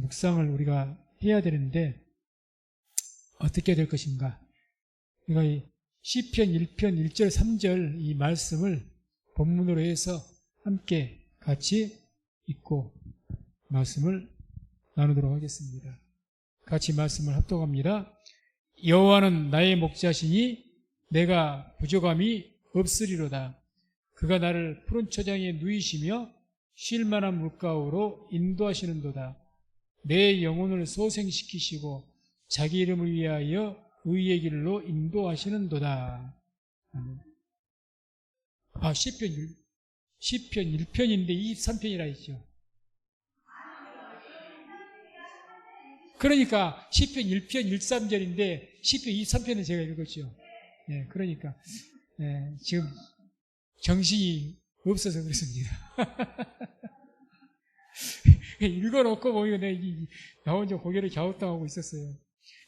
묵상을 우리가 해야 되는데 어떻게 될 것인가? 우리가 이 시편 1편 1절 3절 이 말씀을 본문으로 해서 함께 같이 읽고 말씀을 나누도록 하겠습니다. 같이 말씀을 합독합니다. 여호와는 나의 목자시니 내가 부족함이 없으리로다. 그가 나를 푸른 초장에 누이시며 쉴 만한 물가로 인도하시는도다. 내 영혼을 소생시키시고 자기 이름을 위하여 의의 길로 인도하시는도다. 시편 1편인데 23편이라 했죠. 그러니까 시편 1편 13절인데 시편 23편은 제가 읽었죠. 네, 그러니까 지금 정신이 없어서 그렇습니다. 읽어놓고 보니까 나 혼자 고개를 갸웃당하고 있었어요.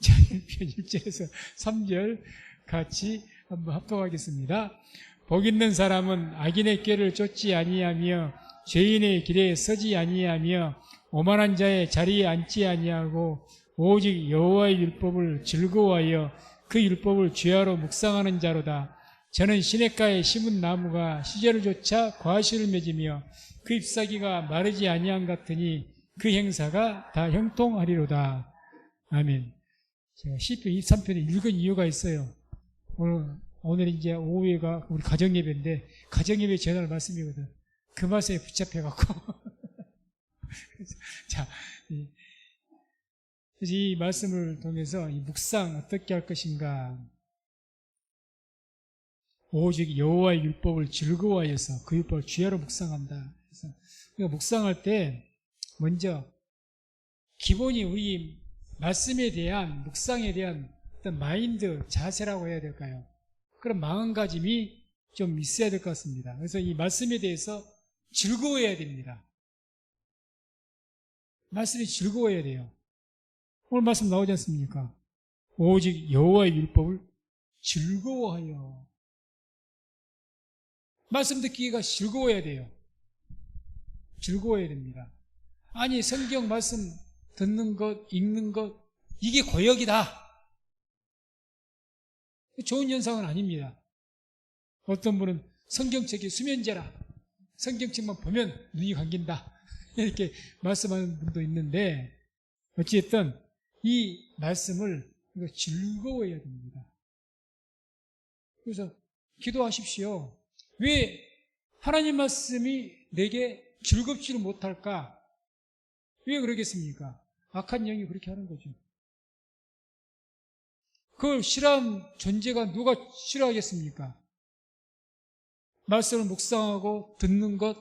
자, 1편 1절에서 3절 같이 한번 합독하겠습니다. 복 있는 사람은 악인의 꾀를 쫓지 아니하며 죄인의 길에 서지 아니하며 오만한 자의 자리에 앉지 아니하고 오직 여호와의 율법을 즐거워하여 그 율법을 주야로 묵상하는 자로다. 저는 시냇가에 심은 나무가 시절을 쫓아 과실을 맺으며 그 잎사귀가 마르지 아니한 같으니 그 행사가 다 형통하리로다. 아멘. 제가 시편 23편을 읽은 이유가 있어요. 오늘 이제 오후에가 우리 가정예배인데 가정예배 전할 말씀이거든. 그 말씀에 붙잡혀갖고 자, 그래서 이 말씀을 통해서 이 묵상 어떻게 할 것인가? 오직 여호와의 율법을 즐거워하여서 그 율법을 주야로 묵상한다. 그래서 우리가 묵상할 때 먼저 기본이 우리 말씀에 대한 묵상에 대한 어떤 마인드, 자세라고 해야 될까요? 그런 마음가짐이 좀 있어야 될 것 같습니다. 그래서 이 말씀에 대해서 즐거워해야 됩니다. 말씀이 즐거워야 돼요. 오늘 말씀 나오지 않습니까? 오직 여호와의 율법을 즐거워하여. 말씀 듣기가 즐거워야 돼요. 즐거워야 됩니다. 아니 성경 말씀 듣는 것, 읽는 것 이게 고역이다. 좋은 현상은 아닙니다. 어떤 분은 성경책이 수면제라. 성경책만 보면 눈이 감긴다. 이렇게 말씀하는 분도 있는데 어찌됐든 이 말씀을 즐거워해야 됩니다. 그래서 기도하십시오. 왜 하나님 말씀이 내게 즐겁지를 못할까? 왜 그러겠습니까? 악한 영이 그렇게 하는 거죠. 그걸 싫어하는 존재가 누가 싫어하겠습니까? 말씀을 묵상하고 듣는 것,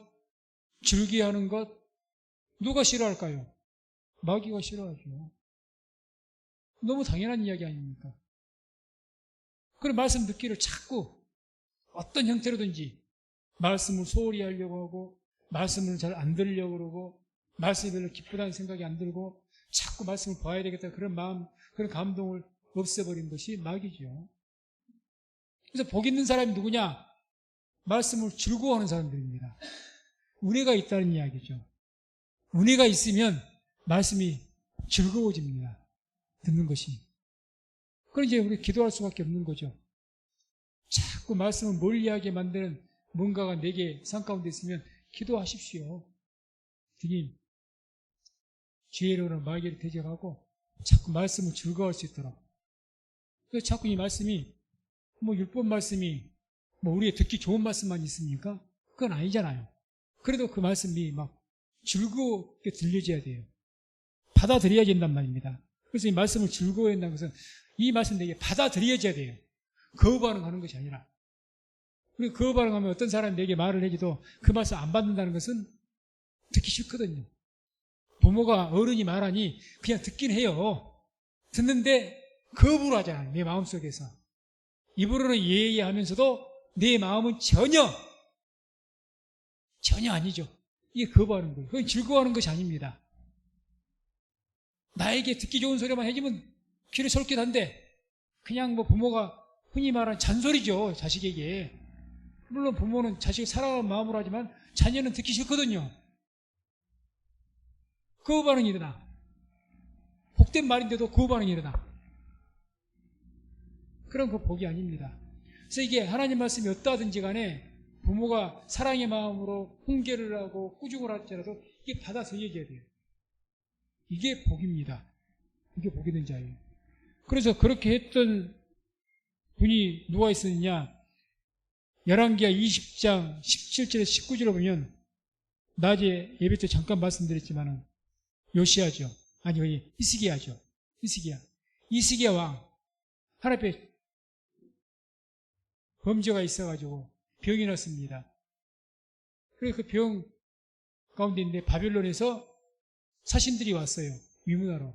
즐기하는 것 누가 싫어할까요? 마귀가 싫어하죠. 너무 당연한 이야기 아닙니까? 그런 말씀 듣기를 자꾸 어떤 형태로든지 말씀을 소홀히 하려고 하고 말씀을 잘 안 들으려고 그러고 말씀이 별로 기쁘다는 생각이 안 들고 자꾸 말씀을 봐야 되겠다 그런 마음, 그런 감동을 없애버린 것이 마귀죠. 그래서 복 있는 사람이 누구냐? 말씀을 즐거워하는 사람들입니다. 은혜가 있다는 이야기죠. 은혜가 있으면 말씀이 즐거워집니다. 듣는 것이. 그럼 이제 우리 기도할 수밖에 없는 거죠. 자꾸 말씀을 멀리하게 만드는 뭔가가 내게 삶 가운데 있으면 기도하십시오. 주님, 죄로는 마귀를 대적하고 자꾸 말씀을 즐거워할 수 있도록. 그래서 자꾸 이 말씀이 율법 말씀이 우리의 듣기 좋은 말씀만 있습니까? 그건 아니잖아요. 그래도 그 말씀이 즐겁게 들려져야 돼요. 받아들여야 된단 말입니다. 그래서 이 말씀을 즐거워해야 한다는 것은 이 말씀 내게 받아들여져야 돼요. 거부 반응하는 것이 아니라. 그리고 거부 반응하면 어떤 사람이 내게 말을 해줘도 그 말씀 안 받는다는 것은 듣기 싫거든요. 부모가 어른이 말하니 그냥 듣긴 해요. 듣는데 거부를 하잖아요. 내 마음속에서. 입으로는 예의하면서도 내 마음은 전혀 아니죠. 이게 거부하는 거예요. 그건 즐거워하는 것이 아닙니다. 나에게 듣기 좋은 소리만 해주면 귀를 솔깃한데 그냥 부모가 흔히 말하는 잔소리죠. 자식에게. 물론 부모는 자식을 사랑하는 마음으로 하지만 자녀는 듣기 싫거든요. 거부 반응이 일어나. 복된 말인데도 그 반응이 일어나. 그런 그 복이 아닙니다. 그래서 이게 하나님 말씀이 어떠하든지 간에 부모가 사랑의 마음으로 훈계를 하고 꾸중을 할지라도 이게 받아서 얘기해야 돼요. 이게 복입니다. 이게 복이 된 자예요. 그래서 그렇게 했던 분이 누가 있었느냐? 열왕기하 20장 17절에서 19절을 보면 낮에 예배 때 잠깐 말씀드렸지만은 요시야죠. 아니 히스기야죠. 히스기야 왕 하나님 앞에 범죄가 있어가지고 병이 났습니다. 그래서 그 병 가운데 있는데 바벨론에서 사신들이 왔어요. 위문하러.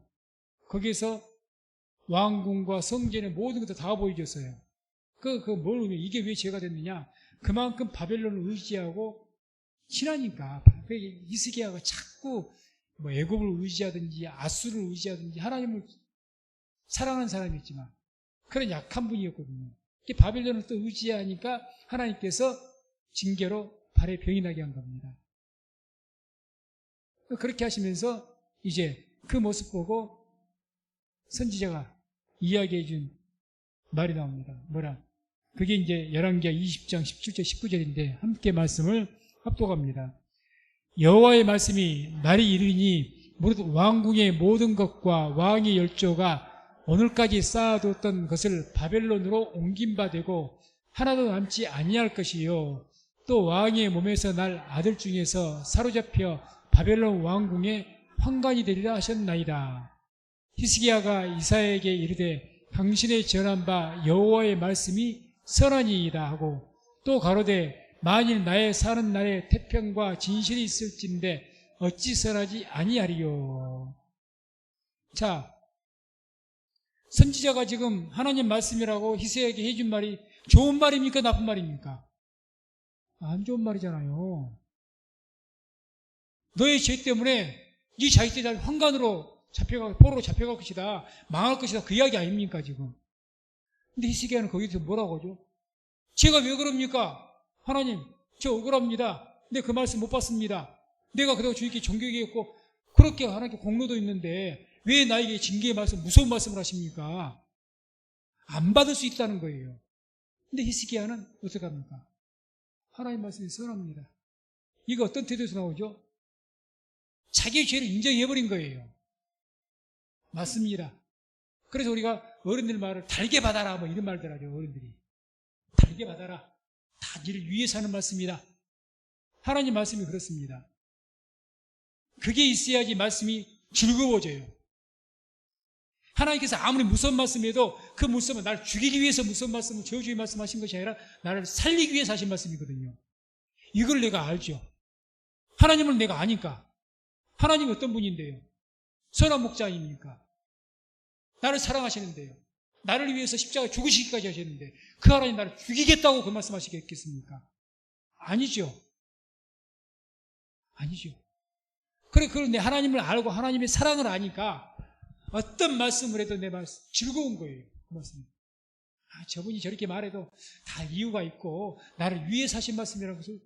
거기에서 왕궁과 성전의 모든 것도 다 보여줬어요. 뭘 의미? 이게 왜 죄가 됐느냐? 그만큼 바벨론을 의지하고 친하니까. 히스기야가 자꾸 뭐 애굽을 의지하든지 아수를 의지하든지 하나님을 사랑하는 사람이었지만 그런 약한 분이었거든요. 바벨론을 또 의지하니까 하나님께서 징계로 발에 병이 나게 한 겁니다. 그렇게 하시면서 이제 그 모습 보고 선지자가 이야기해 준 말이 나옵니다. 뭐라? 그게 이제 열왕기하 20장 17절 19절인데 함께 말씀을 합독합니다. 여호와의 말씀이 날이 이르니 무릇 왕궁의 모든 것과 왕의 열조가 오늘까지 쌓아뒀던 것을 바벨론으로 옮긴 바 되고 하나도 남지 아니할 것이요 또 왕의 몸에서 날 아들 중에서 사로잡혀 바벨론 왕궁의 환관이 되리라 하셨나이다. 히스기야가 이사야에게 이르되 당신의 전한 바 여호와의 말씀이 선하니이다 하고 또 가로되 만일 나의 사는 날에 태평과 진실이 있을진데 어찌 선하지 아니하리요. 자, 선지자가 지금 하나님 말씀이라고 히스기야에게 해준 말이 좋은 말입니까? 나쁜 말입니까? 안 좋은 말이잖아요. 너의 죄 때문에 네 자식들이 환관으로 잡혀가고 포로로 잡혀갈 것이다. 망할 것이다. 그 이야기 아닙니까 지금? 근데 히스기야는 거기서 뭐라고 하죠? 제가 왜 그럽니까? 하나님 저 억울합니다. 근데 그 말씀 못 받습니다. 내가 그동안 주님께 존경했고 그렇게 하나님께 공로도 있는데 왜 나에게 징계의 말씀, 무서운 말씀을 하십니까? 안 받을 수 있다는 거예요. 근데 히스기야는 어떻게 합니까? 하나님 말씀이 선합니다. 이거 어떤 태도에서 나오죠? 자기의 죄를 인정해버린 거예요. 맞습니다. 그래서 우리가 어른들 말을 달게 받아라 뭐 이런 말들 하죠. 어른들이 달게 받아라. 다 니를 위해서 하는 말씀이다. 하나님 말씀이 그렇습니다. 그게 있어야지 말씀이 즐거워져요. 하나님께서 아무리 무서운 말씀해도 그 무서움은 나를 죽이기 위해서 무서운 말씀을 저주의 말씀하신 것이 아니라 나를 살리기 위해서 하신 말씀이거든요. 이걸 내가 알죠. 하나님을 내가 아니까. 하나님이 어떤 분인데요? 선한 목자 아닙니까? 나를 사랑하시는데요. 나를 위해서 십자가 죽으시기까지 하셨는데 그 하나님 나를 죽이겠다고 그 말씀하시겠습니까? 아니죠. 아니죠. 그래 내 하나님을 알고 하나님의 사랑을 아니까 어떤 말씀을 해도 내 말씀 즐거운 거예요. 그 말씀. 저분이 저렇게 말해도 다 이유가 있고 나를 위해서 하신 말씀이라는 것을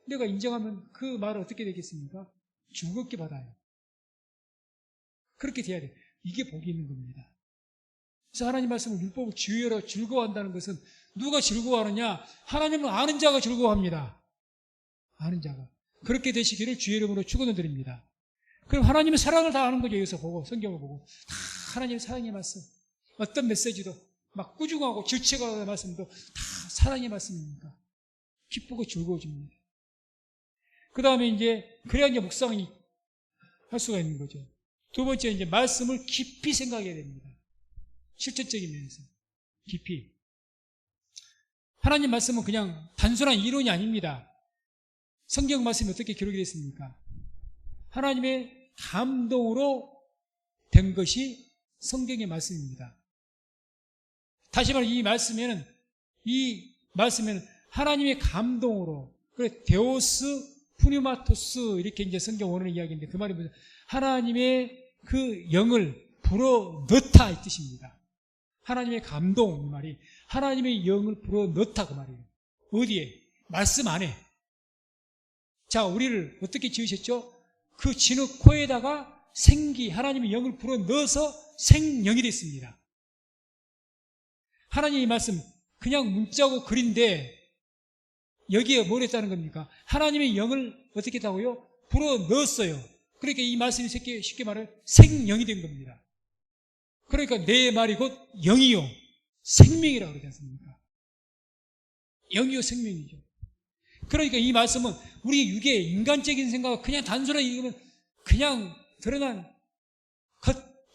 내가 인정하면 그 말을 어떻게 되겠습니까? 즐겁게 받아요. 그렇게 돼야 돼요. 이게 복이 있는 겁니다. 그래서 하나님 말씀을 율법을 지으러 즐거워한다는 것은 누가 즐거워하느냐? 하나님을 아는 자가 즐거워합니다. 아는 자가. 그렇게 되시기를 주의 이름으로 축원드립니다. 그럼 하나님의 사랑을 다 아는 거죠. 여기서 보고 성경을 보고 다 하나님의 사랑의 말씀. 어떤 메시지도 막 꾸중하고 질책하는 말씀도 다 사랑의 말씀입니까? 기쁘고 즐거워집니다. 그 다음에 이제 그래야 이제 묵상이 할 수가 있는 거죠. 두 번째 이제 말씀을 깊이 생각해야 됩니다. 실천적인 면에서 깊이. 하나님 말씀은 그냥 단순한 이론이 아닙니다. 성경 말씀이 어떻게 기록이 되어 있습니까? 하나님의 감동으로 된 것이 성경의 말씀입니다. 다시 말해 이 말씀에는 하나님의 감동으로 그래 데오스 푸뉴마토스 이렇게 이제 성경 원어의 이야기인데 그 말이 뭐냐? 하나님의 그 영을 불어넣다 이 뜻입니다. 하나님의 감동 이 말이 하나님의 영을 불어넣다 그 말이에요. 어디에? 말씀 안에. 자, 우리를 어떻게 지으셨죠? 그 진흙 코에다가 생기, 하나님의 영을 불어넣어서 생명이 됐습니다. 하나님의 말씀 그냥 문자고 글인데 여기에 뭘 했다는 겁니까? 하나님의 영을 어떻게 했다고요? 불어넣었어요. 그러니까 이 말씀이 쉽게 말해 생명이 된 겁니다. 그러니까 내 말이 곧 영이요 생명이라고 그러지 않습니까? 영이요 생명이죠. 그러니까 이 말씀은 우리 육의 인간적인 생각을 그냥 단순하게 읽으면 그냥 드러난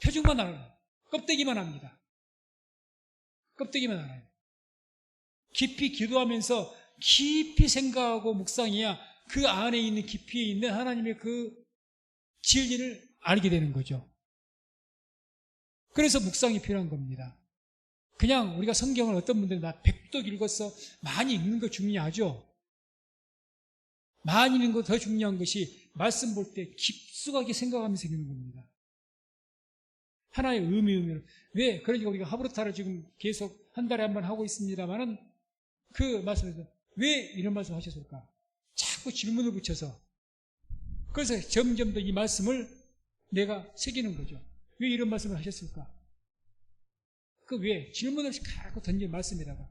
표준만 알아요. 껍데기만 합니다. 껍데기만 알아요. 깊이 기도하면서 깊이 생각하고 묵상해야 그 안에 있는 깊이에 있는 하나님의 그 진리를 알게 되는 거죠. 그래서 묵상이 필요한 겁니다. 그냥 우리가 성경을 어떤 분들은 나 100독 읽었어 많이 읽는 거 중요하죠. 많이 읽는 거 더 중요한 것이 말씀 볼 때 깊숙하게 생각하면서 읽는 겁니다. 하나의 의미를 왜 그러니까 우리가 하브르타를 지금 계속 한 달에 한 번 하고 있습니다만은 그 말씀에서 왜 이런 말씀 하셨을까? 자꾸 질문을 붙여서 그래서 점점 더 이 말씀을 내가 새기는 거죠. 왜 이런 말씀을 하셨을까? 그 왜 질문을 자꾸 던진 말씀에다가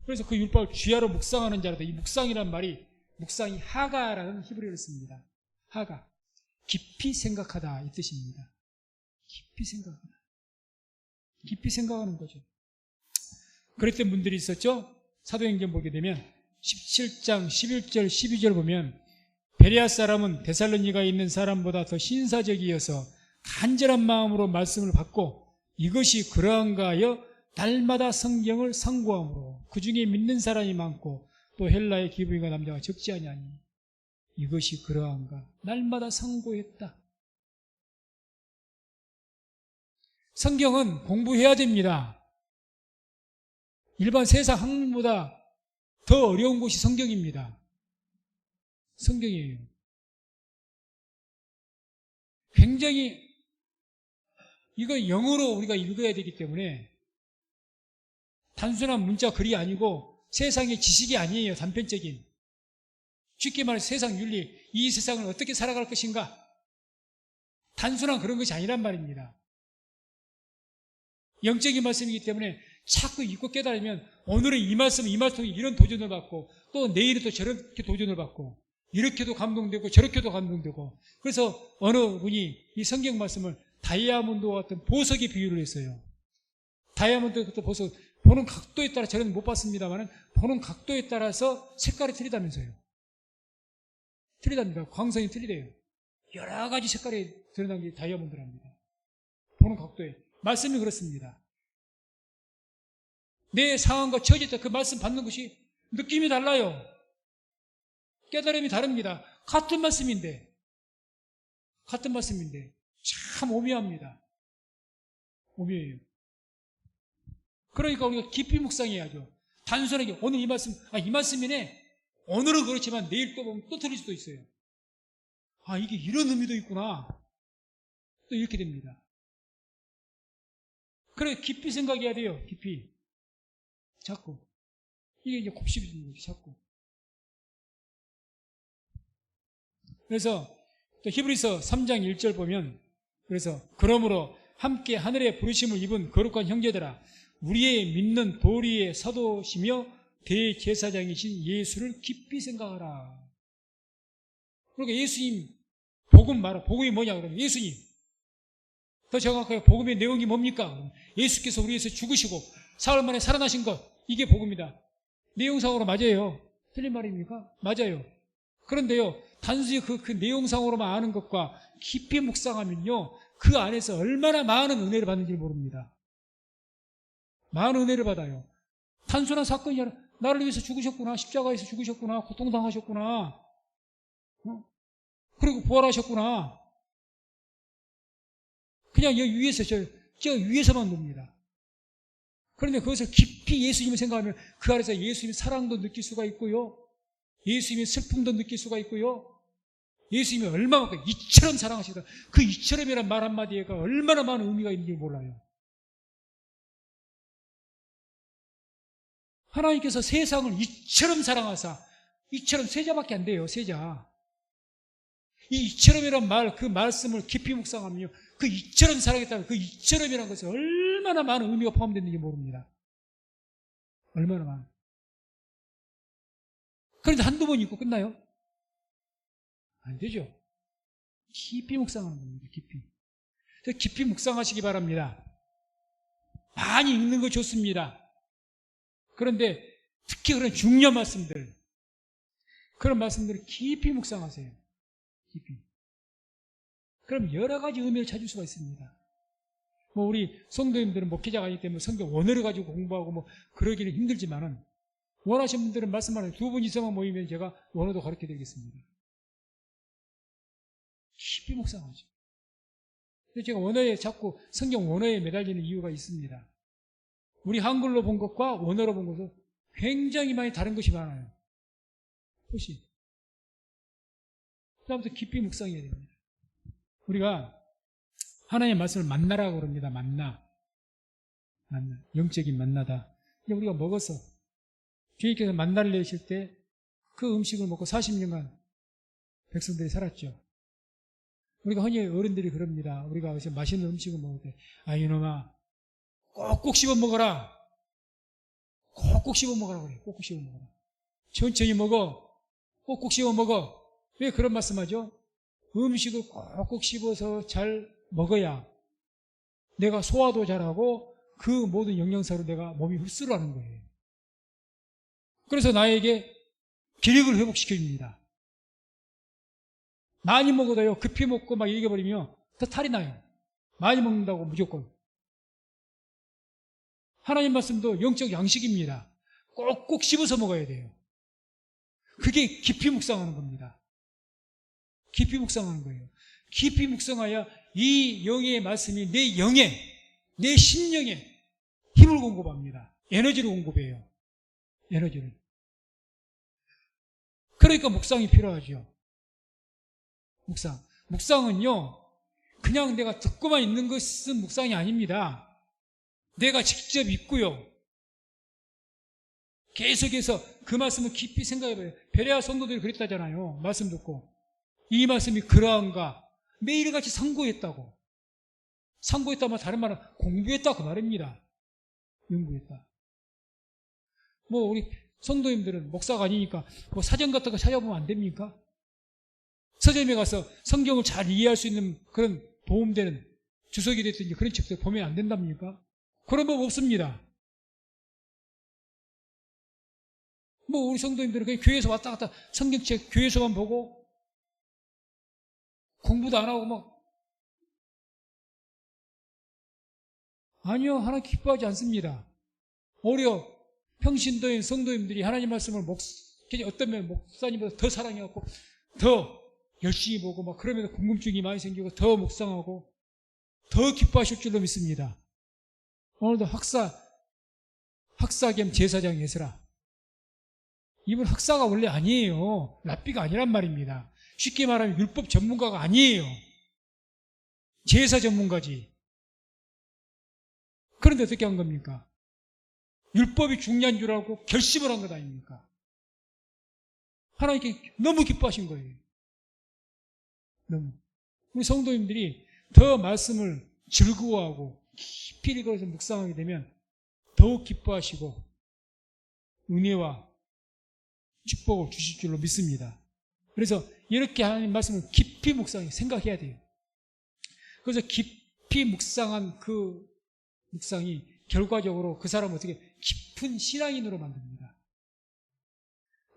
그래서 그 율법을 주야로 묵상하는 자라도 이 묵상이란 말이 묵상이 하가라는 히브리어를 씁니다. 하가 깊이 생각하다 이 뜻입니다. 깊이 생각하다. 깊이 생각하는 거죠. 그랬던 분들이 있었죠. 사도행전 보게 되면 17장 11절 12절 보면 베레아 사람은 데살로니가에 있는 사람보다 더 신사적이어서 간절한 마음으로 말씀을 받고 이것이 그러한가 하여 날마다 성경을 상고함으로 그 중에 믿는 사람이 많고 또 헬라의 기브이가 남자가 적지 아니하니 이것이 그러한가 날마다 상고했다. 성경은 공부해야 됩니다. 일반 세상 학문보다 더 어려운 것이 성경입니다. 성경이에요. 굉장히 이거 영어로 우리가 읽어야 되기 때문에 단순한 문자 글이 아니고 세상의 지식이 아니에요. 단편적인. 쉽게 말해서 세상 윤리, 이 세상을 어떻게 살아갈 것인가 단순한 그런 것이 아니란 말입니다. 영적인 말씀이기 때문에 자꾸 읽고 깨달으면 오늘은 이 말씀이 이런 도전을 받고 또 내일은 또 저렇게 도전을 받고 이렇게도 감동되고 저렇게도 감동되고 그래서 어느 분이 이 성경 말씀을 다이아몬드와 같은 보석에 비유를 했어요. 다이아몬드 같은 보석 보는 각도에 따라 저는 못 봤습니다만 보는 각도에 따라서 색깔이 틀리다면서요. 틀리답니다. 광선이 틀리대요. 여러 가지 색깔이 드러난 게 다이아몬드랍니다. 보는 각도에. 말씀이 그렇습니다. 내 상황과 처질 때 그 말씀 받는 것이 느낌이 달라요. 깨달음이 다릅니다. 같은 말씀인데 참 오묘합니다. 오묘해요. 그러니까 우리가 깊이 묵상해야죠. 단순하게 오늘 이 말씀이네. 오늘은 그렇지만 내일 또 보면 또 틀릴 수도 있어요. 이게 이런 의미도 있구나. 또 이렇게 됩니다. 그래 깊이 생각해야 돼요. 깊이. 자꾸. 이게 이제 곱씹이 되는 거죠. 자꾸. 그래서 또 히브리서 3장 1절 보면 그래서 그러므로 함께 하늘의 부르심을 입은 거룩한 형제들아 우리의 믿는 도리의 사도시며 대제사장이신 예수를 깊이 생각하라. 그러니까 예수님 복음 말아. 복음이 뭐냐 그러면 예수님. 더 정확하게 복음의 내용이 뭡니까? 예수께서 우리 위해서 죽으시고 사흘 만에 살아나신 것 이게 복음이다. 내용상으로 맞아요. 틀린 말입니까? 맞아요. 그런데요 단순히 그 내용상으로만 아는 것과 깊이 묵상하면요 그 안에서 얼마나 많은 은혜를 받는지 모릅니다. 많은 은혜를 받아요. 단순한 사건이 아니라 나를 위해서 죽으셨구나. 십자가에서 죽으셨구나. 고통당하셨구나. 그리고 부활하셨구나. 그냥 여기 위에서 저 위에서만 봅니다. 그런데 그것을 깊이 예수님을 생각하면 그 안에서 예수님의 사랑도 느낄 수가 있고요. 예수님의 슬픔도 느낄 수가 있고요. 예수님이 얼마만큼 이처럼 사랑하시다. 그 이처럼이란 말 한마디가 얼마나 많은 의미가 있는지 몰라요. 하나님께서 세상을 이처럼 사랑하사 이처럼 세자밖에 안 돼요. 세자. 이 이처럼이란 말, 그 말씀을 깊이 묵상하면요, 그 이처럼 살아야겠다는 그 이처럼이라는 것에 얼마나 많은 의미가 포함되는지 모릅니다. 얼마나 많은. 그런데 한두 번 읽고 끝나요? 안 되죠. 깊이 묵상하는 겁니다. 깊이. 그래서 깊이 묵상하시기 바랍니다. 많이 읽는 거 좋습니다. 그런데 특히 그런 중요한 말씀들, 그런 말씀들을 깊이 묵상하세요. 깊이. 그럼 여러 가지 의미를 찾을 수가 있습니다. 뭐 우리 성도님들은 목회자가 아니기 때문에 성경 원어를 가지고 공부하고 뭐 그러기는 힘들지만은 원하시는 분들은 말씀하는 2분 이상만 모이면 제가 원어도 가르쳐 드리겠습니다. 깊이 묵상하죠. 그래서 제가 원어에 자꾸 성경 원어에 매달리는 이유가 있습니다. 우리 한글로 본 것과 원어로 본 것은 굉장히 많이 다른 것이 많아요. 훨씬. 그다음부터 깊이 묵상해야 됩니다. 우리가 하나님의 말씀을 만나라고 그럽니다. 만나. 영적인 만나다. 근데 우리가 먹어서 주님께서 만나를 내실 때 그 음식을 먹고 40년간 백성들이 살았죠. 우리가 흔히 어른들이 그럽니다. 우리가 맛있는 음식을 먹을 때, 이놈아, 꼭꼭 씹어 먹어라. 꼭꼭 씹어 먹어라 그래. 꼭꼭 씹어 먹어라. 천천히 먹어. 꼭꼭 씹어 먹어. 왜 그런 말씀하죠? 음식을 꼭꼭 씹어서 잘 먹어야 내가 소화도 잘하고 그 모든 영양소를 내가 몸이 흡수를 하는 거예요. 그래서 나에게 기력을 회복시켜줍니다. 많이 먹어도요, 급히 먹고 막 이겨버리면 더 탈이 나요. 많이 먹는다고 무조건. 하나님 말씀도 영적 양식입니다. 꼭꼭 씹어서 먹어야 돼요. 그게 깊이 묵상하는 겁니다. 깊이 묵상하는 거예요. 깊이 묵상하여 이 영의 말씀이 내 영에, 내 심령에 힘을 공급합니다. 에너지를 공급해요. 에너지를. 그러니까 묵상이 필요하죠. 묵상. 묵상은요, 그냥 내가 듣고만 있는 것은 묵상이 아닙니다. 내가 직접 읽고요. 계속해서 그 말씀을 깊이 생각해봐요. 베레아 성도들이 그랬다잖아요. 말씀 듣고. 이 말씀이 그러한가? 매일같이 상고했다고. 상고했다면 다른 말은 공부했다 그 말입니다. 연구했다. 뭐 우리 성도님들은 목사가 아니니까 뭐 사전 같은 거 찾아보면 안 됩니까? 서점에 가서 성경을 잘 이해할 수 있는 그런 도움되는 주석이 됐든지 그런 책들 보면 안 된답니까? 그런 법 없습니다. 뭐 우리 성도님들은 그냥 교회에서 왔다 갔다 성경책 교회에서만 보고 공부도 안 하고 막 아니요. 하나님 기뻐하지 않습니다. 오히려 평신도인 성도님들이 하나님 말씀을 어떤 면 목사님보다 더 사랑해갖고 더 열심히 보고 막 그러면서 궁금증이 많이 생기고 더 묵상하고 더 기뻐하실 줄로 믿습니다. 오늘도 학사 겸 제사장 예스라. 이분 학사가 원래 아니에요. 랍비가 아니란 말입니다. 쉽게 말하면 율법 전문가가 아니에요. 제사 전문가지. 그런데 어떻게 한 겁니까? 율법이 중요한 줄 알고 결심을 한 것 아닙니까? 하나님께 너무 기뻐하신 거예요. 너무. 우리 성도님들이 더 말씀을 즐거워하고 깊이 읽어서 묵상하게 되면 더욱 기뻐하시고 은혜와 축복을 주실 줄로 믿습니다. 그래서 이렇게 하나님 말씀을 깊이 생각해야 돼요. 그래서 깊이 묵상한 그 묵상이 결과적으로 그 사람을 어떻게 깊은 신앙인으로 만듭니다.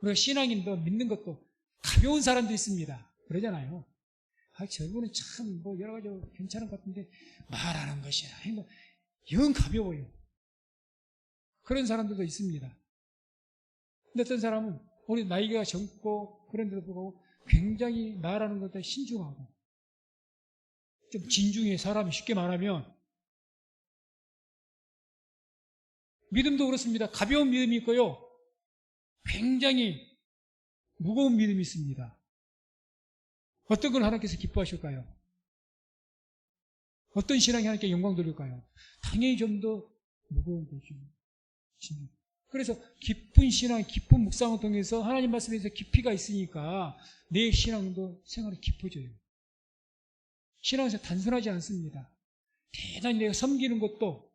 우리가 신앙인도 믿는 것도 가벼운 사람도 있습니다. 그러잖아요. 저분은 참 뭐 여러 가지 괜찮은 것 같은데 말하는 것이야. 영 가벼워요. 그런 사람들도 있습니다. 근데 어떤 사람은 우리 나이가 젊고 그런데도 불구하고 굉장히 말하는 것에 신중하고 좀 진중해. 사람이 쉽게 말하면 믿음도 그렇습니다. 가벼운 믿음이 있고요. 굉장히 무거운 믿음이 있습니다. 어떤 걸 하나님께서 기뻐하실까요? 어떤 신앙이 하나님께 영광 돌릴까요? 당연히 좀 더 무거운 거죠. 그래서 깊은 신앙, 깊은 묵상을 통해서 하나님 말씀에서 깊이가 있으니까 내 신앙도 생활이 깊어져요. 신앙에서 단순하지 않습니다. 대단히 내가 섬기는 것도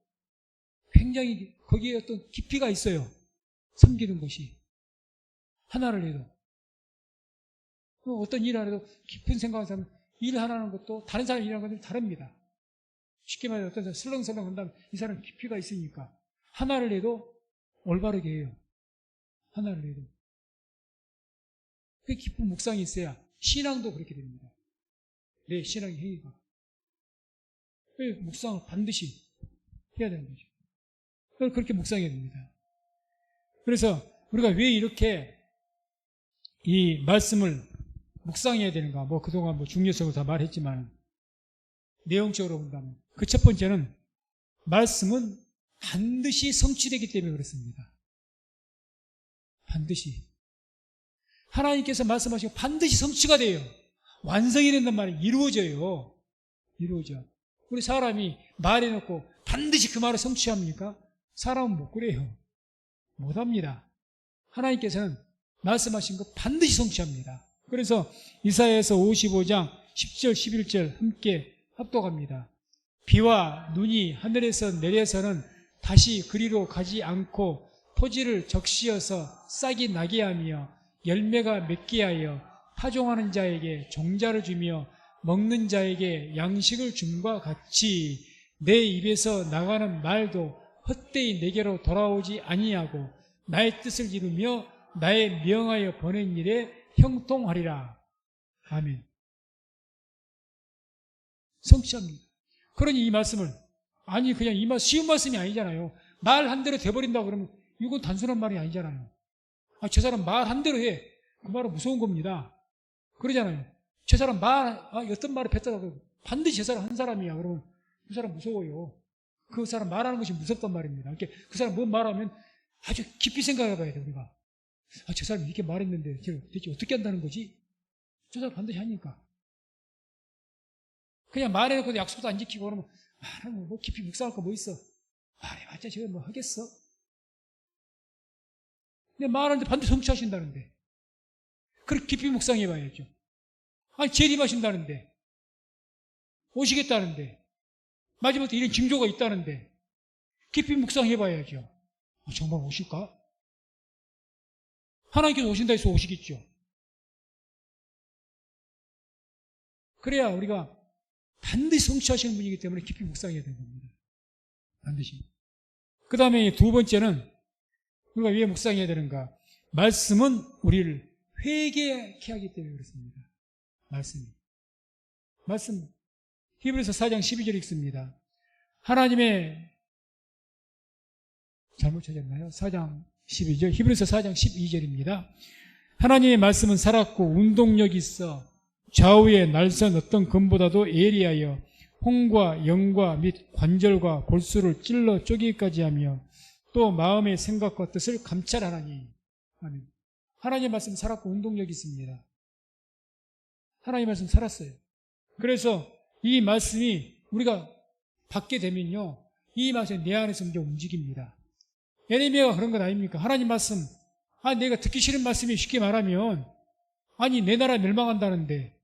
굉장히 거기에 어떤 깊이가 있어요. 섬기는 것이. 하나를 해도. 어떤 일 하나도 깊은 생각을 하면 일 하나 하는 것도 다른 사람 일하는 것도 다릅니다. 쉽게 말해 어떤 사람 슬렁슬렁 한다면 이 사람은 깊이가 있으니까 하나를 해도 올바르게 해요. 하나를 해도. 그 깊은 묵상이 있어야 신앙도 그렇게 됩니다. 내 신앙의 행위가. 묵상을 반드시 해야 되는 거죠. 그렇게 묵상해야 됩니다. 그래서 우리가 왜 이렇게 이 말씀을 묵상해야 되는가? 뭐 그동안 뭐 중요성을 다 말했지만 내용적으로 본다면 그 첫 번째는 말씀은 반드시 성취되기 때문에 그렇습니다. 반드시. 하나님께서 말씀하시고 반드시 성취가 돼요. 완성이 된단 말이에요. 이루어져요. 이루어져. 우리 사람이 말해놓고 반드시 그 말을 성취합니까? 사람은 못 그래요. 못합니다. 하나님께서는 말씀하신 거 반드시 성취합니다. 그래서 이사야에서 55장 10절 11절 함께 합독합니다. 비와 눈이 하늘에서 내려서는 다시 그리로 가지 않고 토지를 적시어서 싹이 나게 하며 열매가 맺게 하여 파종하는 자에게 종자를 주며 먹는 자에게 양식을 줌과 같이 내 입에서 나가는 말도 헛되이 내게로 돌아오지 아니하고 나의 뜻을 이루며 나의 명하여 보낸 일에 형통하리라. 아멘. 성취합니다. 그러니 이 말씀을 아니 그냥 이 말 쉬운 말씀이 아니잖아요. 말 한 대로 돼버린다 그러면 이건 단순한 말이 아니잖아요. 아, 저 사람 말 한 대로 해. 그 말은 무서운 겁니다. 그러잖아요. 저 사람 어떤 말을 뱉다가 반드시 저 사람 한 사람이야. 그러면 그 사람 무서워요. 그 사람 말하는 것이 무섭단 말입니다. 이렇게 그 사람 뭔 말하면 아주 깊이 생각해 봐야 돼, 우리가. 아, 저 사람이 이렇게 말했는데 대체 어떻게 한다는 거지? 저 사람 반드시 하니까. 그냥 말해놓고 약속도 안 지키고 그러면 뭐 깊이 묵상할 거 뭐 있어? 맞자 제가 뭐 하겠어? 근데 말하는데 반드시 성취하신다는데. 그렇게 깊이 묵상해 봐야죠. 아니 재림하신다는데. 오시겠다는데. 마지막에 이런 징조가 있다는데. 깊이 묵상해 봐야죠. 정말 오실까? 하나님께서 오신다 해서 오시겠죠. 그래야 우리가 반드시 성취하시는 분이기 때문에 깊이 묵상해야 되는 겁니다. 반드시. 그 다음에 두 번째는 우리가 왜 묵상해야 되는가? 말씀은 우리를 회개케 하기 때문에 그렇습니다. 말씀. 히브리서 4장 12절 읽습니다. 하나님의 잘못 찾았나요? 4장 12절. 히브리서 4장 12절입니다. 하나님의 말씀은 살았고 운동력이 있어 좌우의 날선 어떤 금보다도 예리하여 홍과 영과 및 관절과 골수를 찔러 쪼개기까지 하며 또 마음의 생각과 뜻을 감찰하나니. 아멘. 하나님의 말씀 살았고 운동력이 있습니다. 하나님의 말씀 살았어요. 그래서 이 말씀이 우리가 받게 되면요, 이 말씀이 내 안에서 이제 움직입니다. 예레미야가 그런 것 아닙니까? 하나님 말씀, 내가 듣기 싫은 말씀이 쉽게 말하면 내 나라 멸망한다는데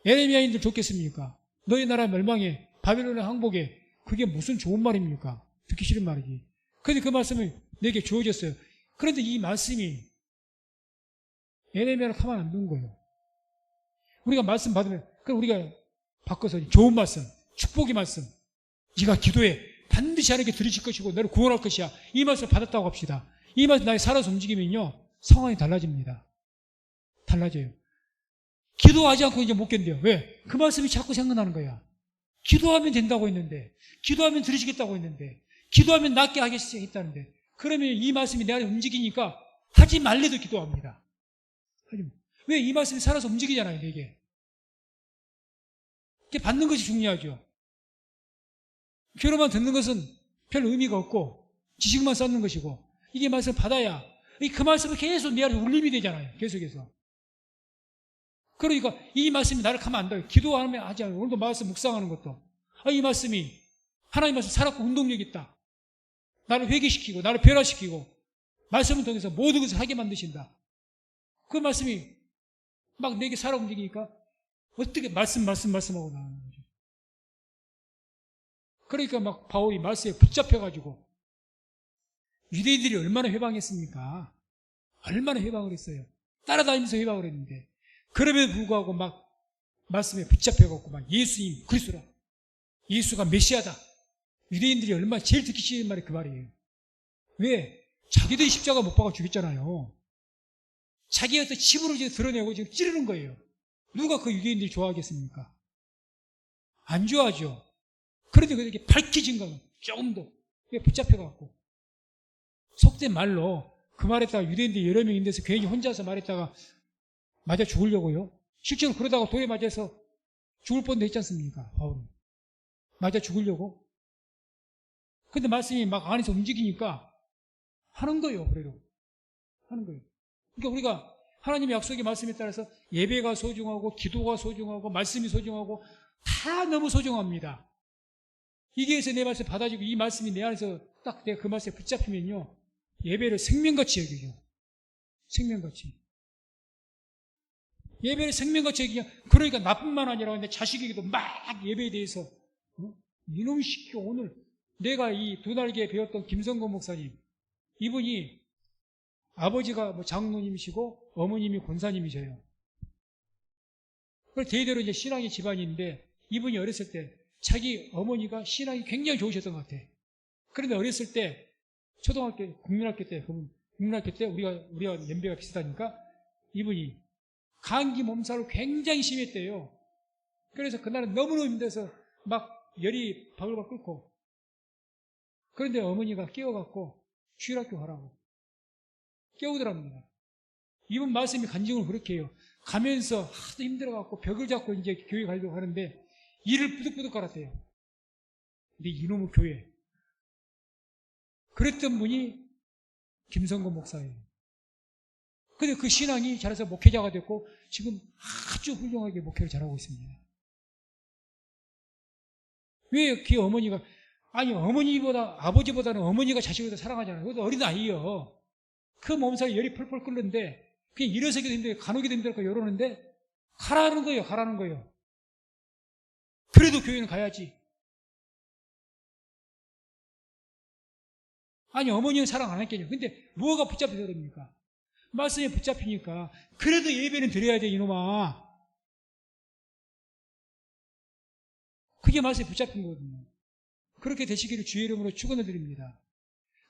예레미야인들 좋겠습니까? 너희 나라 멸망에 바벨론의 항복에 그게 무슨 좋은 말입니까? 듣기 싫은 말이지. 그런데 그 말씀이 내게 주어졌어요. 그런데 이 말씀이 예레미야를 가만 안 둔 거예요. 우리가 말씀 받으면 그럼 우리가 바꿔서 좋은 말씀, 축복의 말씀, 네가 기도해 반드시 하나님께 들으실 것이고 너를 구원할 것이야. 이 말씀을 받았다고 합시다. 이 말씀 나에 살아서 움직이면요 상황이 달라집니다. 달라져요. 기도하지 않고 이제 못 견뎌요. 왜? 그 말씀이 자꾸 생각나는 거야. 기도하면 된다고 했는데, 기도하면 들으시겠다고 했는데, 기도하면 낫게 하겠다는데, 그러면 이 말씀이 내 안에 움직이니까 하지 말래도 기도합니다. 왜? 이 말씀이 살아서 움직이잖아요, 내게. 이게 받는 것이 중요하죠. 귀로만 듣는 것은 별 의미가 없고 지식만 쌓는 것이고 이게 말씀을 받아야 그 말씀이 계속 내 안에 울림이 되잖아요. 계속해서. 그러니까 이 말씀이 나를 가만 안 둬요. 기도하면 하지 않아요. 오늘도 말씀 묵상하는 것도 이 말씀이 하나님 말씀 살았고 운동력 있다. 나를 회개시키고 나를 변화시키고 말씀을 통해서 모든 것을 하게 만드신다. 그 말씀이 막 내게 살아 움직이니까 어떻게 말씀하고 나가는 거죠. 그러니까 막 바울이 말씀에 붙잡혀가지고 유대인들이 얼마나 회방했습니까? 얼마나 회방을 했어요. 따라다니면서 회방을 했는데 그럼에도 불구하고 막 말씀에 붙잡혀갖고 막 예수님 그리스도라, 예수가 메시아다. 유대인들이 얼마나 제일 듣기 싫은 말이 그 말이에요. 왜? 자기들이 십자가 못 박아 죽였잖아요. 자기 어떤 집으로 이제 드러내고 지금 찌르는 거예요. 누가 그 유대인들이 좋아하겠습니까? 안 좋아하죠. 그런데 그렇게 밝혀진 거는 조금 더 붙잡혀갖고 속된 말로 그 말에다가 유대인들이 여러 명 있는데서 괜히 혼자서 말했다가 맞아 죽으려고요. 실제로 그러다가 돌에 맞아서 죽을 뻔도 했지 않습니까? 바울은 맞아 죽으려고. 근데 말씀이 막 안에서 움직이니까 하는 거예요. 그래도 하는 거예요. 그러니까 우리가 하나님의 약속의 말씀에 따라서 예배가 소중하고 기도가 소중하고 말씀이 소중하고 다 너무 소중합니다. 이게 해서 내 말씀 받아지고 이 말씀이 내 안에서 딱 내가 그 말씀에 붙잡히면요, 예배를 생명같이 여기죠. 생명같이. 예배를 생명같이 여기죠. 그러니까 나뿐만 아니라 내 자식에게도 막 예배에 대해서 이놈 시키 오늘 내가 이 두 날개 배웠던 김성건 목사님, 이분이 아버지가 뭐 장로님이시고 어머님이 권사님이셔요. 그걸 대대로 이제 신앙의 집안인데 이분이 어렸을 때 자기 어머니가 신앙이 굉장히 좋으셨던 것 같아. 그런데 어렸을 때 초등학교, 국민학교 때 우리가 연배가 비슷하니까 이분이 감기 몸살을 굉장히 심했대요. 그래서 그날은 너무너무 힘들어서 막 열이 바글바글 끓고, 그런데 어머니가 깨워갖고 주일학교 가라고 깨우더랍니다. 이분 말씀이 간증을 그렇게 해요. 가면서 하도 힘들어갖고 벽을 잡고 이제 교회 가려고 하는데 이를 부득부득 갈았대요. 근데 이놈의 교회. 그랬던 분이 김성건 목사예요. 근데 그 신앙이 자라서 목회자가 됐고 지금 아주 훌륭하게 목회를 잘하고 있습니다. 왜 그 어머니가, 아니 아버지보다는 어머니가 자식을 더 사랑하잖아요. 그것도 어린 아이요. 그 몸살이 열이 펄펄 끓는데 그냥 일어서기도 힘들고 가누기도 힘들고 이러는데 가라는 거예요. 그래도 교회는 가야지. 아니 어머니는 사랑 안 했겠냐. 근데 뭐가 붙잡혀야 됩니까? 말씀에 붙잡히니까 그래도 예배는 드려야 돼 이놈아. 그게 말씀에 붙잡힌 거거든요. 그렇게 되시기를 주의 이름으로 축원을 드립니다.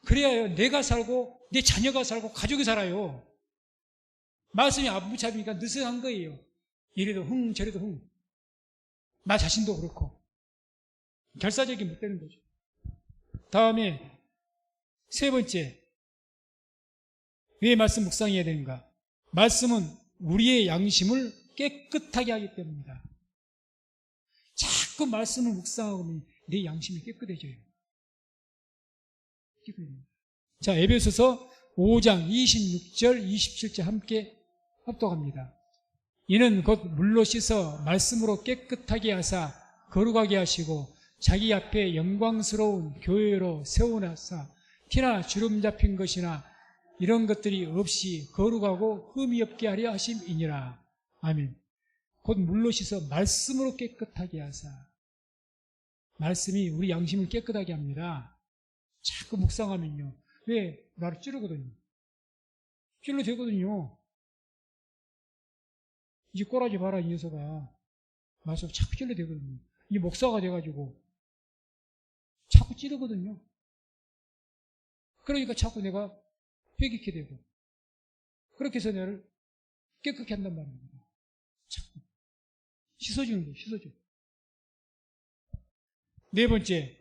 그래야 내가 살고 내 자녀가 살고 가족이 살아요. 말씀이 안 붙잡히니까 느슨한 거예요. 이래도 흥 저래도 흥. 나 자신도 그렇고 결사적이 못 되는 거죠. 다음에 세 번째, 왜 말씀 묵상해야 되는가? 말씀은 우리의 양심을 깨끗하게 하기 때문입니다. 자꾸 말씀을 묵상하면 내 양심이 깨끗해져요. 자, 에베소서 5장 26절 27절 함께 합독합니다. 이는 곧 물로 씻어 말씀으로 깨끗하게 하사 거룩하게 하시고 자기 앞에 영광스러운 교회로 세워놨사 티나 주름 잡힌 것이나 이런 것들이 없이 거룩하고 흠이 없게 하려 하심이니라. 아멘. 곧 물로 씻어 말씀으로 깨끗하게 하사. 말씀이 우리 양심을 깨끗하게 합니다. 자꾸 묵상하면요. 왜? 나를 찌르거든요. 찔러대거든요. 이 꼬라지 봐라, 이 녀석아. 말씀 자꾸 찔러대거든요. 이 목사가 돼가지고 자꾸 찌르거든요. 그러니까 자꾸 내가 회개케 되고 그렇게 해서 나를 깨끗게 한단 말입니다. 자꾸 씻어주는 거예요. 씻어줘. 네 번째,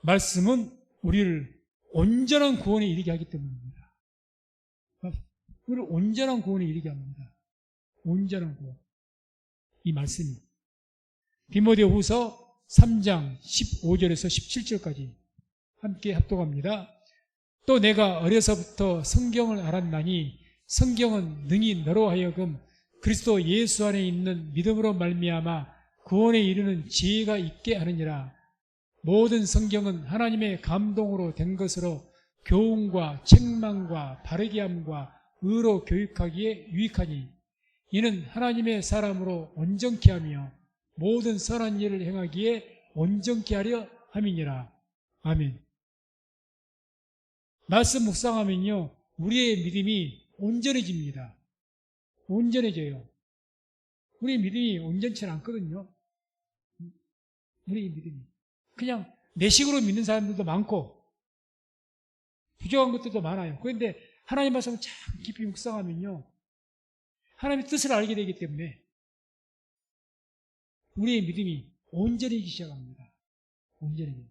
말씀은 우리를 온전한 구원에 이르게 하기 때문입니다. 우리를 온전한 구원에 이르게 합니다. 온전한 구원. 이 말씀이 디모데후서 3장 15절에서 17절까지 함께 합독합니다. 또 내가 어려서부터 성경을 알았나니 성경은 능히 너로 하여금 그리스도 예수 안에 있는 믿음으로 말미암아 구원에 이르는 지혜가 있게 하느니라. 모든 성경은 하나님의 감동으로 된 것으로 교훈과 책망과 바르게 함과 의로 교육하기에 유익하니 이는 하나님의 사람으로 온전케 하며 모든 선한 일을 행하기에 온전케 하려 함이니라. 아멘. 말씀 묵상하면요, 우리의 믿음이 온전해집니다. 온전해져요. 우리의 믿음이 온전치 않거든요. 우리의 믿음이. 그냥 내식으로 믿는 사람들도 많고 부족한 것들도 많아요. 그런데 하나님 말씀을 참 깊이 묵상하면요, 하나님의 뜻을 알게 되기 때문에 우리의 믿음이 온전해지기 시작합니다. 온전해져요.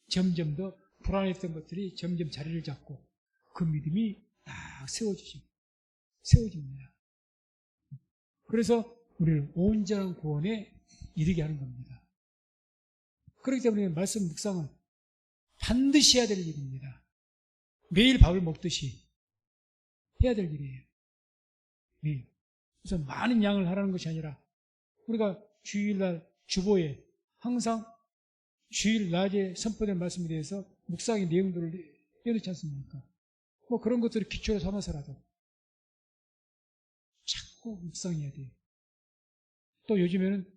점점 더 불안했던 것들이 점점 자리를 잡고 그 믿음이 딱 세워집니다. 그래서 우리를 온전한 구원에 이르게 하는 겁니다. 그렇기 때문에 말씀 묵상은 반드시 해야 될 일입니다. 매일 밥을 먹듯이 해야 될 일이에요. 매일. 그래서 많은 양을 하라는 것이 아니라 우리가 주일날 주보에 항상 주일 낮에 선포된 말씀에 대해서 묵상의 내용들을 떼어놓지 않습니까? 뭐 그런 것들을 기초로 삼아서라도 자꾸 묵상해야 돼요. 또 요즘에는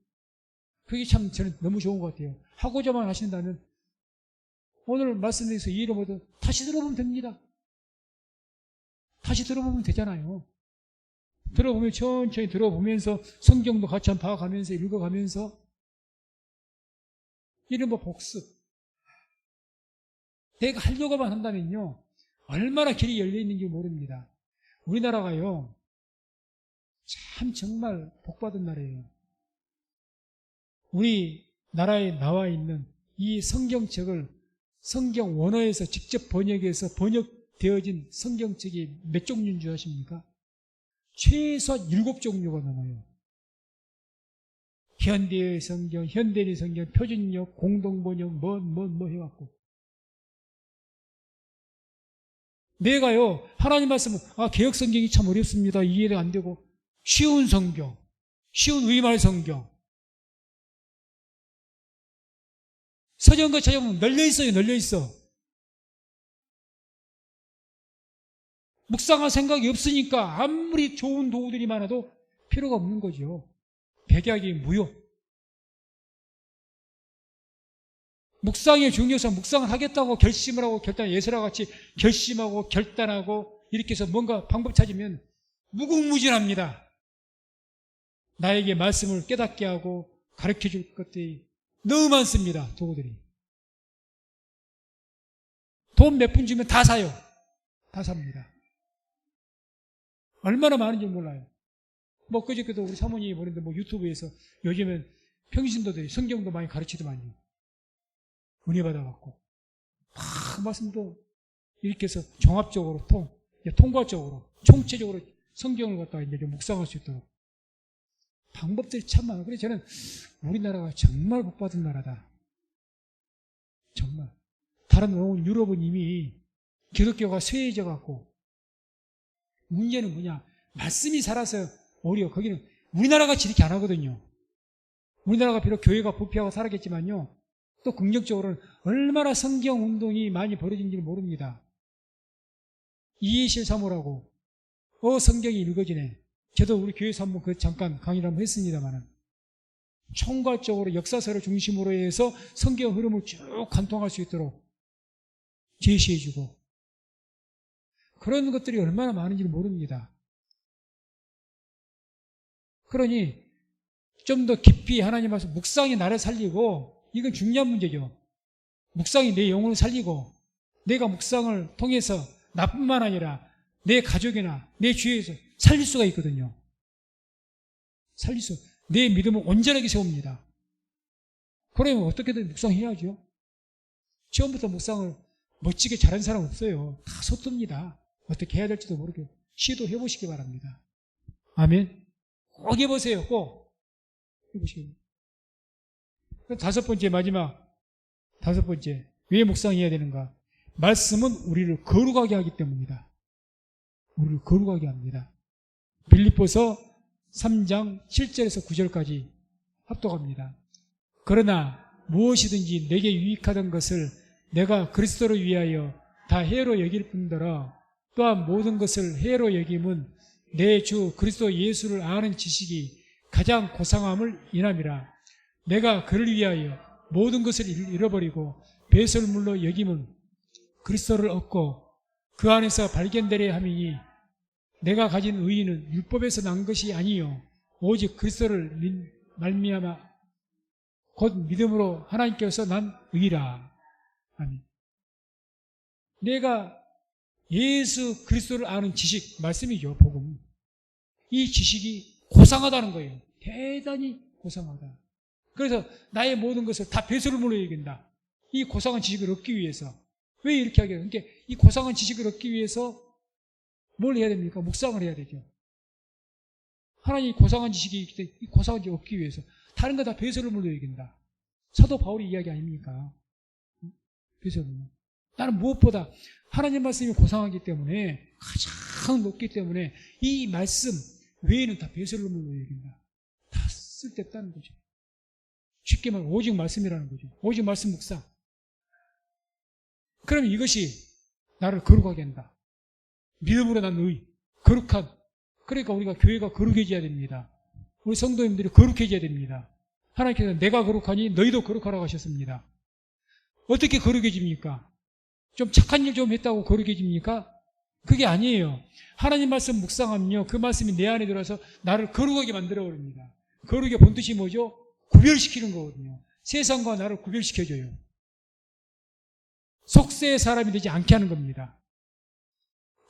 그게 참 저는 너무 좋은 것 같아요. 하고자만 하신다면 오늘 말씀에서 이해를 못해도 다시 들어보면 됩니다. 다시 들어보면 되잖아요. 들어보면 천천히 들어보면서 성경도 같이 한번 봐가면서 읽어가면서 이른바 복습. 내가 하려고만 한다면요, 얼마나 길이 열려있는지 모릅니다. 우리나라가요, 참 정말 복받은 나라예요. 우리나라에 나와 있는 이 성경책을 성경 원어에서 직접 번역해서 번역되어진 성경책이 몇 종류인 줄 아십니까? 최소한 7종류가 넘어요. 현대의 성경, 현대인의 성경, 표준역, 공동번역, 뭐 해갖고. 내가요, 하나님 말씀은, 개혁 성경이 참 어렵습니다. 이해가 안 되고, 쉬운 성경, 쉬운 우리말 성경. 서정과 찾아보면 널려있어요, 널려있어. 묵상할 생각이 없으니까 아무리 좋은 도구들이 많아도 필요가 없는 거죠. 백약이 무효. 묵상의 중요성, 묵상을 하겠다고 결심을 하고 예수와 같이 결심하고 결단하고 이렇게 해서 뭔가 방법 찾으면 무궁무진합니다. 나에게 말씀을 깨닫게 하고 가르쳐 줄 것들이 너무 많습니다. 도구들이. 돈 몇 푼 주면 다 사요. 다 삽니다. 얼마나 많은지 몰라요. 뭐 그저께도 우리 사모님이 보는데 뭐 유튜브에서 요즘엔 평신도들이 성경도 많이 가르치더만요. 은혜 받아갖고 말씀도 이렇게 해서 종합적으로 통과적으로 총체적으로 성경을 갖다가 이제 좀 묵상할 수 있도록 방법들이 참 많아요. 그래서 저는 우리나라가 정말 복받은 나라다. 정말. 다른 유럽은 이미 기독교가 쇠해져 갖고 문제는 뭐냐? 말씀이 살아서 오히려 거기는 우리나라같이 이렇게 안 하거든요. 우리나라가 비록 교회가 부패하고 살았겠지만요, 또 긍정적으로는 얼마나 성경 운동이 많이 벌어진지를 모릅니다. 이해실 사모라고 성경이 읽어지네. 저도 우리 교회에서 한번 잠깐 강의를 한번 했습니다만은 총괄적으로 역사서를 중심으로 해서 성경 흐름을 쭉 관통할 수 있도록 제시해주고 그런 것들이 얼마나 많은지를 모릅니다. 그러니 좀 더 깊이 하나님 말씀 묵상이 나를 살리고 이건 중요한 문제죠. 묵상이 내 영혼을 살리고 내가 묵상을 통해서 나뿐만 아니라 내 가족이나 내 주위에서 살릴 수가 있거든요. 내 믿음을 온전하게 세웁니다. 그러면 어떻게든 묵상해야죠. 처음부터 묵상을 멋지게 잘하는 사람 없어요. 다 서툽니다. 어떻게 해야 될지도 모르게 시도해 보시기 바랍니다. 아멘. 꼭 해보세요. 꼭 해보시기 바랍니다. 마지막 다섯 번째, 왜 묵상해야 되는가? 말씀은 우리를 거룩하게 하기 때문이다. 우리를 거룩하게 합니다. 빌립보서 3장 7절에서 9절까지 합독합니다. 그러나 무엇이든지 내게 유익하던 것을 내가 그리스도를 위하여 다 해로 여길 뿐더러 또한 모든 것을 해로 여김은 내 주 그리스도 예수를 아는 지식이 가장 고상함을 인함이라. 내가 그를 위하여 모든 것을 잃어버리고 배설물로 여김은 그리스도를 얻고 그 안에서 발견되려 함이니 내가 가진 의의는 율법에서 난 것이 아니요 오직 그리스도를 말미암아 곧 믿음으로 하나님께서 난 의라. 아멘. 내가 예수 그리스도를 아는 지식, 말씀이죠, 복음. 이 지식이 고상하다는 거예요. 대단히 고상하다. 그래서 나의 모든 것을 다 배설물로 여긴다. 이 고상한 지식을 얻기 위해서. 왜 이렇게 하게 돼요? 그러니까 이 고상한 지식을 얻기 위해서 뭘 해야 됩니까? 묵상을 해야 되죠. 하나님이 고상한 지식이 있기 때문에 이 고상한 지식을 얻기 위해서 다른 거 다 배설물로 여긴다. 사도 바울의 이야기 아닙니까? 배설물. 나는 무엇보다 하나님 말씀이 고상하기 때문에 가장 높기 때문에 이 말씀 외에는 다 배설물로 여긴다. 다 쓸데없다는 거죠. 쉽게 말하면 오직 말씀이라는 거죠. 오직 말씀 묵상. 그러면 이것이 나를 거룩하게 한다. 믿음으로 난 의, 거룩한. 그러니까 우리가 교회가 거룩해져야 됩니다. 우리 성도님들이 거룩해져야 됩니다. 하나님께서 내가 거룩하니 너희도 거룩하라고 하셨습니다. 어떻게 거룩해집니까? 좀 착한 일 좀 했다고 거룩해집니까? 그게 아니에요. 하나님 말씀 묵상하면요, 그 말씀이 내 안에 들어서 나를 거룩하게 만들어버립니다. 거룩의 본뜻이 뭐죠? 구별시키는 거거든요. 세상과 나를 구별시켜줘요. 속세의 사람이 되지 않게 하는 겁니다.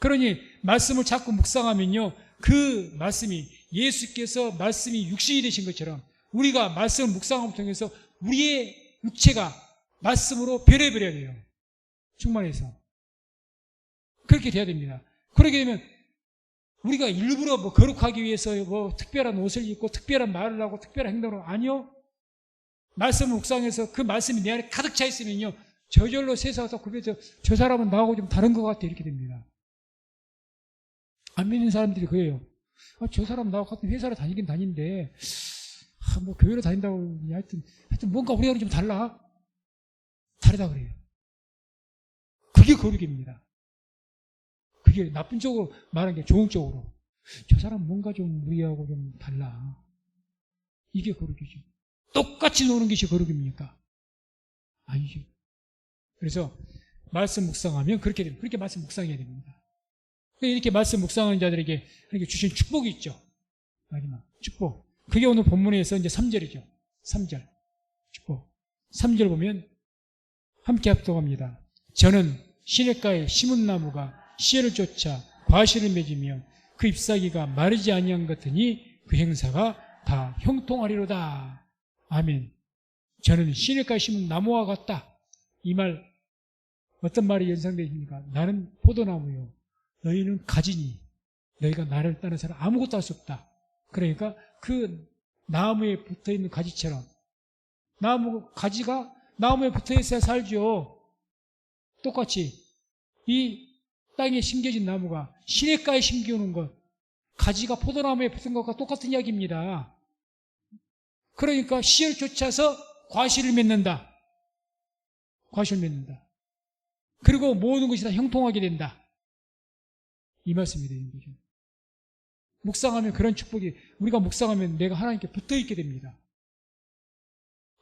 그러니 말씀을 자꾸 묵상하면요, 그 말씀이 예수께서 말씀이 육신이 되신 것처럼 우리가 말씀을 묵상함을 통해서 우리의 육체가 말씀으로 변해버려야 돼요. 충만해서. 그렇게 돼야 됩니다. 그렇게 되면 우리가 일부러 뭐 거룩하기 위해서 뭐 특별한 옷을 입고 특별한 말을 하고 특별한 행동을 하고, 아니요. 말씀을 묵상해서 그 말씀이 내 안에 가득 차 있으면요, 저절로 세상에서 구별해서 저 사람은 나하고 좀 다른 것 같아, 이렇게 됩니다. 안 믿는 사람들이 그래요. 저 사람 나하고 같은 회사를 다니긴 다닌데 뭐 교회를 다닌다고 하여튼 뭔가 우리하고는 좀 다르다 그래요. 그게 거룩입니다. 그게 나쁜 쪽으로 말하는 게 좋은 쪽으로. 저 사람 뭔가 좀 우리하고 좀 달라. 이게 거룩이죠. 똑같이 노는 것이 거룩입니까? 아니죠. 그래서 말씀 묵상하면 그렇게 됩니다. 그렇게 말씀 묵상해야 됩니다. 이렇게 말씀 묵상하는 자들에게 이렇게 주신 축복이 있죠. 마지막 축복. 그게 오늘 본문에서 이제 3절이죠. 3절 축복. 3절 보면 함께 합독합니다. 저는 시냇가에 심은 나무가 씨를 쫓아 과실을 맺으며 그 잎사귀가 마르지 아니한 것 같으니 그 행사가 다 형통하리로다. 아멘. 저는 시냇가에 심은 나무와 같다. 이 말 어떤 말이 연상되십니까? 나는 포도나무요, 너희는 가지니 너희가 나를 따라서는 아무것도 할 수 없다. 그러니까 그 나무에 붙어있는 가지처럼, 가지가 나무에 붙어있어야 살죠. 똑같이 이 땅에 심겨진 나무가 시냇가에 심겨놓은 것, 가지가 포도나무에 붙은 것과 똑같은 이야기입니다. 그러니까 씨를 쫓아서 과실을 맺는다. 과실을 맺는다. 그리고 모든 것이 다 형통하게 된다. 이 말씀이 되는 거죠. 묵상하면 그런 축복이, 우리가 묵상하면 내가 하나님께 붙어있게 됩니다.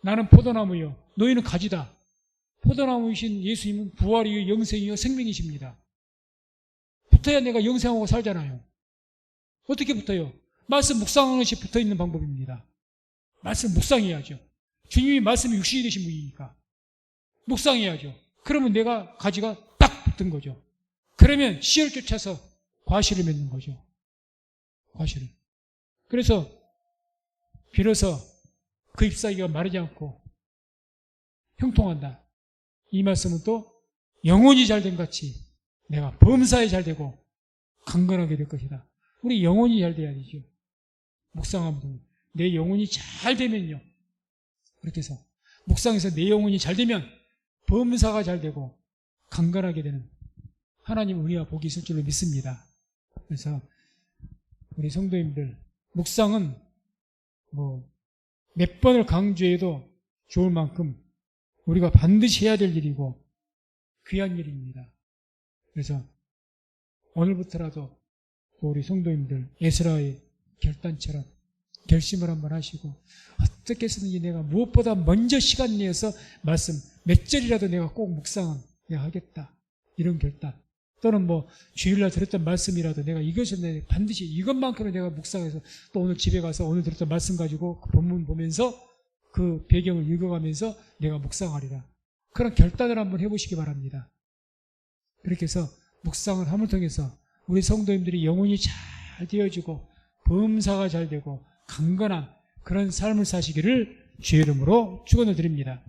나는 포도나무요, 너희는 가지다. 포도나무이신 예수님은 부활이요 영생이요 생명이십니다. 붙어야 내가 영생하고 살잖아요. 어떻게 붙어요? 말씀 묵상하는 것이 붙어있는 방법입니다. 말씀 묵상해야죠. 주님이 말씀이 육신이 되신 분이니까 묵상해야죠. 그러면 내가 가지가 딱 붙은 거죠. 그러면 씨를 쫓아서 과실을 맺는 거죠. 과실을. 그래서 비로소 그 잎사귀가 마르지 않고 형통한다. 이 말씀은 또 영혼이 잘된 같이 내가 범사에 잘되고 강건하게 될 것이다. 우리 영혼이 잘 돼야 되죠. 묵상하면 내 영혼이 잘 되면요, 그렇게 해서 묵상에서 내 영혼이 잘 되면 범사가 잘 되고 강건하게 되는 하나님 은혜와 복이 있을 줄로 믿습니다. 그래서 우리 성도님들, 묵상은 뭐 몇 번을 강조해도 좋을 만큼 우리가 반드시 해야 될 일이고 귀한 일입니다. 그래서 오늘부터라도 우리 성도님들 에스라의 결단처럼 결심을 한번 하시고 어떻게 해서든지 내가 무엇보다 먼저 시간 내어서 말씀 몇 절이라도 내가 꼭 묵상은 내가 하겠다. 이런 결단. 또는 뭐 주일날 들었던 말씀이라도 내가 이것을 반드시 이것만큼은 내가 묵상해서 또 오늘 집에 가서 오늘 들었던 말씀 가지고 그 본문 보면서 그 배경을 읽어가면서 내가 묵상하리라. 그런 결단을 한번 해보시기 바랍니다. 그렇게 해서 묵상을 함을 통해서 우리 성도님들이 영혼이 잘 되어지고 범사가 잘 되고 강건한 그런 삶을 사시기를 주의 이름으로 축원을 드립니다.